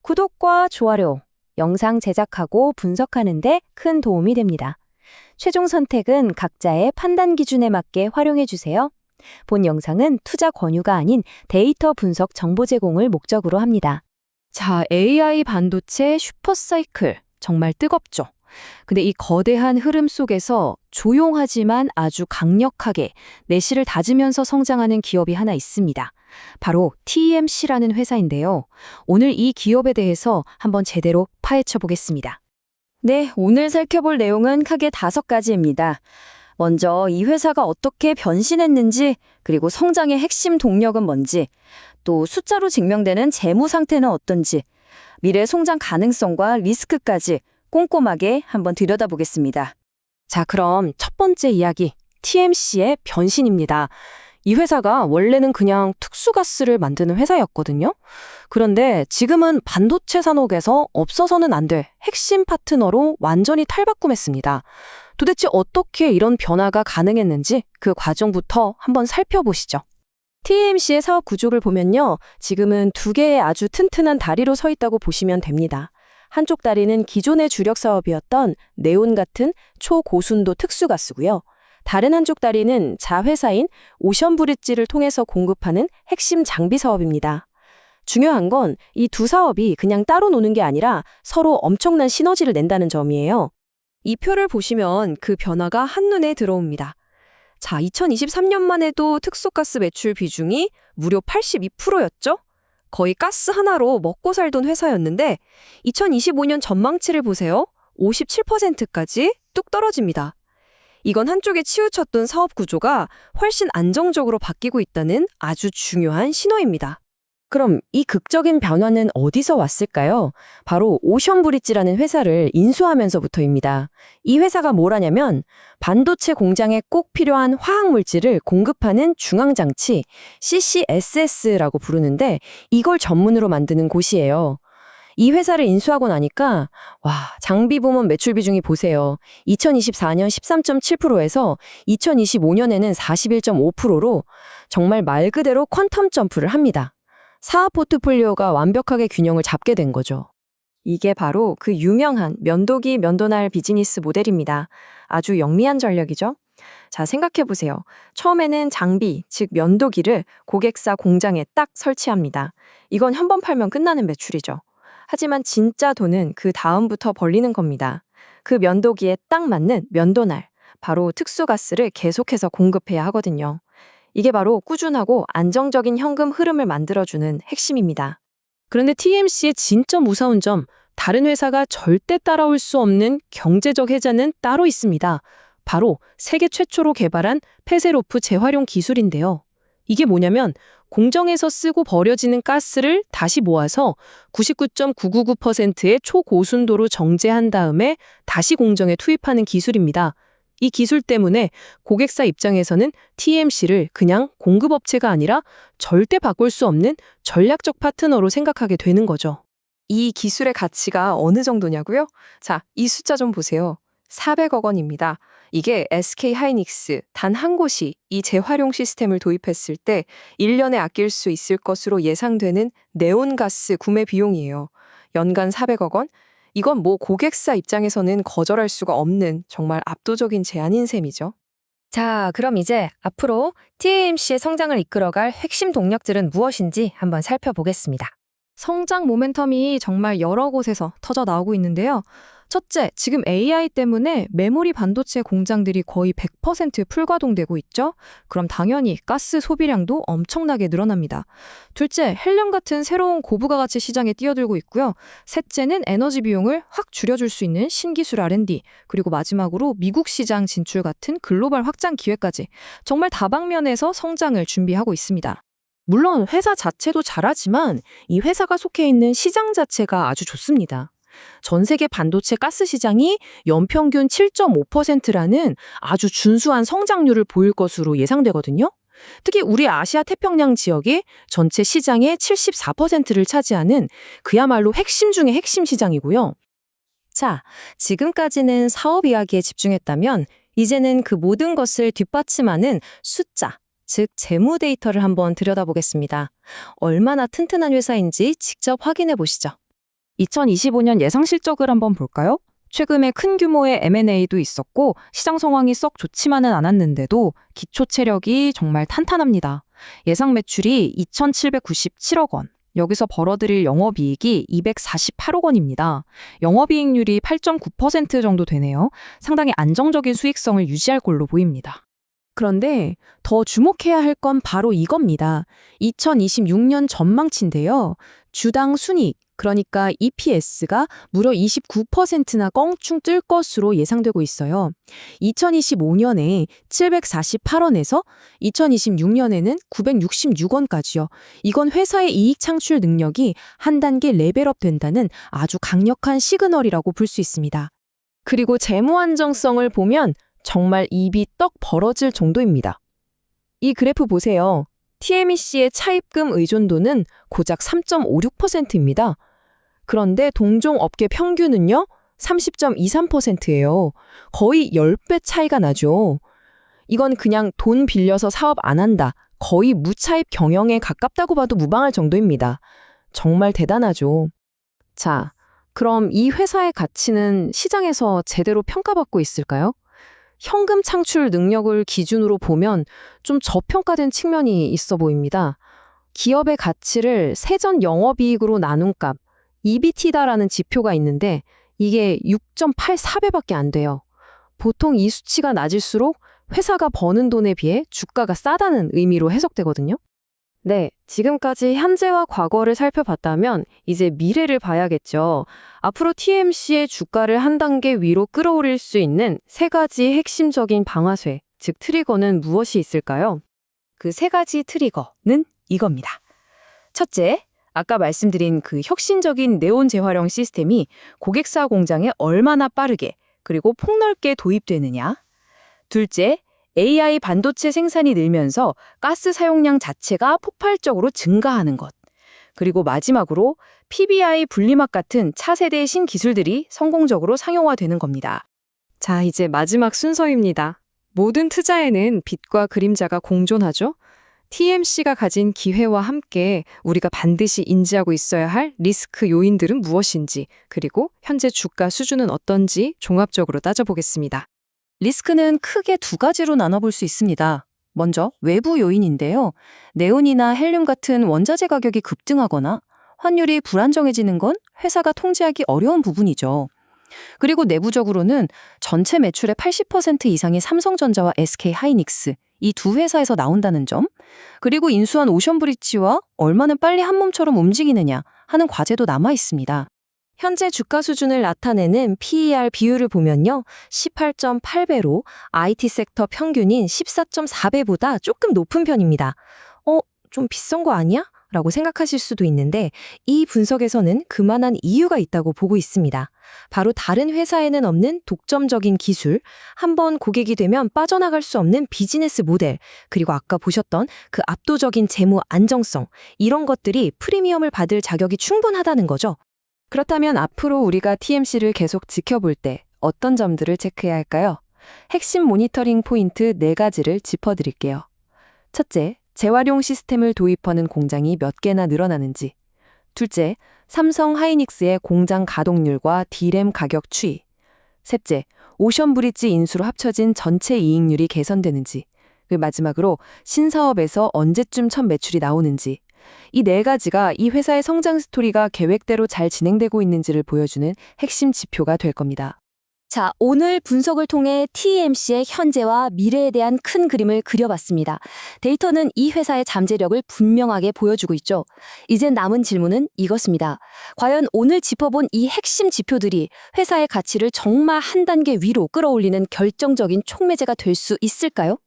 구독과 좋아요, 영상 제작하고 분석하는 데 큰 도움이 됩니다. 최종 선택은 각자의 판단 기준에 맞게 활용해 주세요. 본 영상은 투자 권유가 아닌 데이터 분석 정보 제공을 목적으로 합니다. 자, AI 반도체 슈퍼사이클 정말 뜨겁죠? 근데 이 거대한 흐름 속에서 조용하지만 아주 강력하게 내실을 다지면서 성장하는 기업이 하나 있습니다. 바로 TMC라는 회사인데요. 오늘 이 기업에 대해서 한번 제대로 파헤쳐 보겠습니다. 네, 오늘 살펴볼 내용은 크게 5가지입니다. 먼저 이 회사가 어떻게 변신했는지, 그리고 성장의 핵심 동력은 뭔지, 또 숫자로 증명되는 재무 상태는 어떤지, 미래 성장 가능성과 리스크까지 꼼꼼하게 한번 들여다보겠습니다. 자, 그럼 첫 번째 이야기, TMC의 변신입니다. 이 회사가 원래는 그냥 특수가스를 만드는 회사였거든요. 그런데 지금은 반도체 산업에서 없어서는 안 될 핵심 파트너로 완전히 탈바꿈했습니다. 도대체 어떻게 이런 변화가 가능했는지 그 과정부터 한번 살펴보시죠. TMC의 사업 구조를 보면요. 지금은 2개의 아주 튼튼한 다리로 서 있다고 보시면 됩니다. 한쪽 다리는 기존의 주력 사업이었던 네온 같은 초고순도 특수가스고요. 다른 한쪽 다리는 자회사인 오션브리지를 통해서 공급하는 핵심 장비 사업입니다. 중요한 건 이 두 사업이 그냥 따로 노는 게 아니라 서로 엄청난 시너지를 낸다는 점이에요. 이 표를 보시면 그 변화가 한눈에 들어옵니다. 자, 2023년만 해도 특수가스 매출 비중이 무려 82%였죠? 거의 가스 하나로 먹고 살던 회사였는데 2025년 전망치를 보세요. 57%까지 뚝 떨어집니다. 이건 한쪽에 치우쳤던 사업 구조가 훨씬 안정적으로 바뀌고 있다는 아주 중요한 신호입니다. 그럼 이 극적인 변화는 어디서 왔을까요? 바로 오션브리지라는 회사를 인수하면서부터입니다. 이 회사가 뭘 하냐면 반도체 공장에 꼭 필요한 화학물질을 공급하는 중앙장치 CCSS라고 부르는데 이걸 전문으로 만드는 곳이에요. 이 회사를 인수하고 나니까 장비 부문 매출 비중이 보세요. 2024년 13.7%에서 2025년에는 41.5%로 정말 말 그대로 퀀텀 점프를 합니다. 사업 포트폴리오가 완벽하게 균형을 잡게 된 거죠. 이게 바로 그 유명한 면도기 면도날 비즈니스 모델입니다. 아주 영리한 전략이죠. 자, 생각해보세요. 처음에는 장비, 즉 면도기를 고객사 공장에 딱 설치합니다. 이건 한 번 팔면 끝나는 매출이죠. 하지만 진짜 돈은 그 다음부터 벌리는 겁니다. 그 면도기에 딱 맞는 면도날, 바로 특수가스를 계속해서 공급해야 하거든요. 이게 바로 꾸준하고 안정적인 현금 흐름을 만들어주는 핵심입니다. 그런데 TMC의 진짜 무서운 점, 다른 회사가 절대 따라올 수 없는 경제적 혜자는 따로 있습니다. 바로 세계 최초로 개발한 페세로프 재활용 기술인데요. 이게 뭐냐면 공정에서 쓰고 버려지는 가스를 다시 모아서 99.999%의 초고순도로 정제한 다음에 다시 공정에 투입하는 기술입니다. 이 기술 때문에 고객사 입장에서는 TMC를 그냥 공급업체가 아니라 절대 바꿀 수 없는 전략적 파트너로 생각하게 되는 거죠. 이 기술의 가치가 어느 정도냐고요? 자, 이 숫자 좀 보세요. 400억 원입니다. 이게 SK하이닉스 단 한 곳이 이 재활용 시스템을 도입했을 때 1년에 아낄 수 있을 것으로 예상되는 네온가스 구매 비용이에요. 연간 400억 원? 이건 고객사 입장에서는 거절할 수가 없는 정말 압도적인 제안인 셈이죠. 자, 그럼 이제 앞으로 TMC의 성장을 이끌어갈 핵심 동력들은 무엇인지 한번 살펴보겠습니다. 성장 모멘텀이 정말 여러 곳에서 터져 나오고 있는데요. 첫째, 지금 AI 때문에 메모리 반도체 공장들이 거의 100% 풀가동되고 있죠? 그럼 당연히 가스 소비량도 엄청나게 늘어납니다. 둘째, 헬륨 같은 새로운 고부가 가치 시장에 뛰어들고 있고요. 셋째는 에너지 비용을 확 줄여줄 수 있는 신기술 R&D, 그리고 마지막으로 미국 시장 진출 같은 글로벌 확장 기회까지 정말 다방면에서 성장을 준비하고 있습니다. 물론 회사 자체도 잘하지만 이 회사가 속해 있는 시장 자체가 아주 좋습니다. 전 세계 반도체 가스 시장이 연평균 7.5%라는 아주 준수한 성장률을 보일 것으로 예상되거든요. 특히 우리 아시아 태평양 지역이 전체 시장의 74%를 차지하는 그야말로 핵심 중의 핵심 시장이고요. 자, 지금까지는 사업 이야기에 집중했다면 이제는 그 모든 것을 뒷받침하는 숫자, 즉 재무 데이터를 한번 들여다보겠습니다. 얼마나 튼튼한 회사인지 직접 확인해 보시죠. 2025년 예상 실적을 한번 볼까요? 최근에 큰 규모의 M&A도 있었고 시장 상황이 썩 좋지만은 않았는데도 기초 체력이 정말 탄탄합니다. 예상 매출이 2,797억 원. 여기서 벌어들일 영업이익이 248억 원입니다. 영업이익률이 8.9% 정도 되네요. 상당히 안정적인 수익성을 유지할 걸로 보입니다. 그런데 더 주목해야 할 건 바로 이겁니다. 2026년 전망치인데요. 주당 순이익, 그러니까 EPS가 무려 29%나 껑충 뜰 것으로 예상되고 있어요. 2025년에 748원에서 2026년에는 966원까지요. 이건 회사의 이익 창출 능력이 한 단계 레벨업 된다는 아주 강력한 시그널이라고 볼 수 있습니다. 그리고 재무 안정성을 보면 정말 입이 떡 벌어질 정도입니다. 이 그래프 보세요. TMEC의 차입금 의존도는 고작 3.56%입니다. 그런데 동종 업계 평균은요, 30.23%예요. 거의 10배 차이가 나죠. 이건 그냥 돈 빌려서 사업 안 한다, 거의 무차입 경영에 가깝다고 봐도 무방할 정도입니다. 정말 대단하죠. 자, 그럼 이 회사의 가치는 시장에서 제대로 평가받고 있을까요? 현금 창출 능력을 기준으로 보면 좀 저평가된 측면이 있어 보입니다. 기업의 가치를 세전 영업이익으로 나눈 값, EBITDA라는 지표가 있는데 이게 6.84배밖에 안 돼요. 보통 이 수치가 낮을수록 회사가 버는 돈에 비해 주가가 싸다는 의미로 해석되거든요. 네, 지금까지 현재와 과거를 살펴봤다면 이제 미래를 봐야겠죠. 앞으로 TMC의 주가를 한 단계 위로 끌어올릴 수 있는 세 가지 핵심적인 방아쇠, 즉 트리거는 무엇이 있을까요? 그 세 가지 트리거는 이겁니다. 첫째, 아까 말씀드린 그 혁신적인 네온 재활용 시스템이 고객사 공장에 얼마나 빠르게 그리고 폭넓게 도입되느냐. 둘째, AI 반도체 생산이 늘면서 가스 사용량 자체가 폭발적으로 증가하는 것. 그리고 마지막으로 PBI 분리막 같은 차세대 신기술들이 성공적으로 상용화되는 겁니다. 자, 이제 마지막 순서입니다. 모든 투자에는 빛과 그림자가 공존하죠. TMC가 가진 기회와 함께 우리가 반드시 인지하고 있어야 할 리스크 요인들은 무엇인지, 그리고 현재 주가 수준은 어떤지 종합적으로 따져보겠습니다. 리스크는 크게 두 가지로 나눠볼 수 있습니다. 먼저 외부 요인인데요. 네온이나 헬륨 같은 원자재 가격이 급등하거나 환율이 불안정해지는 건 회사가 통제하기 어려운 부분이죠. 그리고 내부적으로는 전체 매출의 80% 이상이 삼성전자와 SK하이닉스, 이 두 회사에서 나온다는 점, 그리고 인수한 오션브리지와 얼마나 빨리 한 몸처럼 움직이느냐 하는 과제도 남아 있습니다. 현재 주가 수준을 나타내는 PER 비율을 보면요, 18.8배로 IT 섹터 평균인 14.4배보다 조금 높은 편입니다. 좀 비싼 거 아니야? 라고 생각하실 수도 있는데 이 분석에서는 그만한 이유가 있다고 보고 있습니다. 바로 다른 회사에는 없는 독점적인 기술, 한번 고객이 되면 빠져나갈 수 없는 비즈니스 모델, 그리고 아까 보셨던 그 압도적인 재무 안정성, 이런 것들이 프리미엄을 받을 자격이 충분하다는 거죠. 그렇다면 앞으로 우리가 TMC를 계속 지켜볼 때 어떤 점들을 체크해야 할까요? 핵심 모니터링 포인트 4가지를 짚어드릴게요. 첫째, 재활용 시스템을 도입하는 공장이 몇 개나 늘어나는지. 둘째, 삼성 하이닉스의 공장 가동률과 D램 가격 추이. 셋째, 오션브리지 인수로 합쳐진 전체 이익률이 개선되는지. 마지막으로 신사업에서 언제쯤 첫 매출이 나오는지. 이 4가지가 이 회사의 성장 스토리가 계획대로 잘 진행되고 있는지를 보여주는 핵심 지표가 될 겁니다. 자, 오늘 분석을 통해 TMC의 현재와 미래에 대한 큰 그림을 그려봤습니다. 데이터는 이 회사의 잠재력을 분명하게 보여주고 있죠. 이제 남은 질문은 이것입니다. 과연 오늘 짚어본 이 핵심 지표들이 회사의 가치를 정말 한 단계 위로 끌어올리는 결정적인 촉매제가 될 수 있을까요?